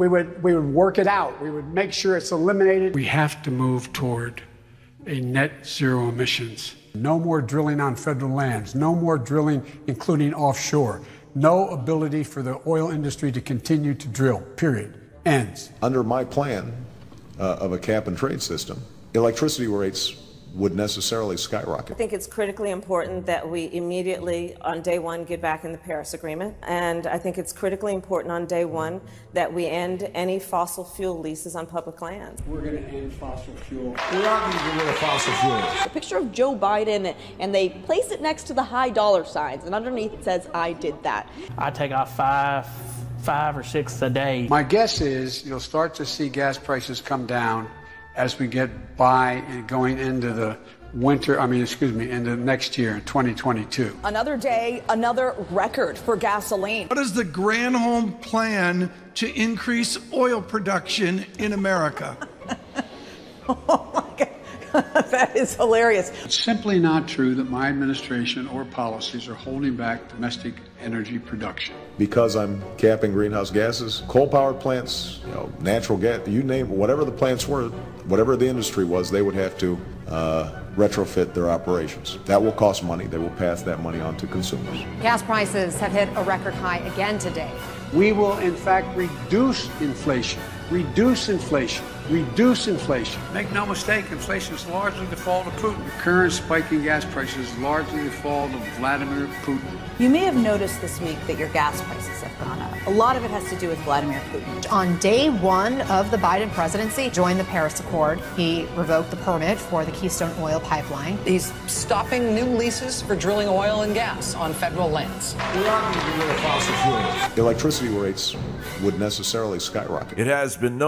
would work it out. We would make sure it's eliminated. We have to move toward a net zero emissions. No more drilling on federal lands. No more drilling, including offshore. No ability for the oil industry to continue to drill, period. Ends. Under my plan of a cap and trade system, electricity rates would necessarily skyrocket. I think it's critically important that we immediately, on day one, get back in the Paris Agreement. And I think it's critically important on day one that we end any fossil fuel leases on public lands. We're going to end fossil fuel. We are going to get rid of fossil fuels. A picture of Joe Biden, and they place it next to the high dollar signs, and underneath it says, "I did that." I take off five or six a day. My guess is you'll start to see gas prices come down as we get by and going into the into next year in 2022. Another day, another record for gasoline. What is the Granholm plan to increase oil production in America? Oh my God. That is hilarious. It's simply not true that my administration or policies are holding back domestic energy production. Because I'm capping greenhouse gases, coal-powered plants, natural gas, you name it, whatever the plants were, whatever the industry was, they would have to retrofit their operations. That will cost money. They will pass that money on to consumers. Gas prices have hit a record high again today. We will, in fact, reduce inflation. Reduce inflation. Reduce inflation. Make no mistake, inflation is largely the fault of Putin. The current spike in gas prices is largely the fault of Vladimir Putin. You may have noticed this week that your gas prices have gone up. A lot of it has to do with Vladimir Putin. On day one of the Biden presidency, joined the Paris Accord. He revoked the permit for the Keystone Oil Pipeline. He's stopping new leases for drilling oil and gas on federal lands. We are going to get rid of fossil fuels. Electricity rates would necessarily skyrocket. It has been known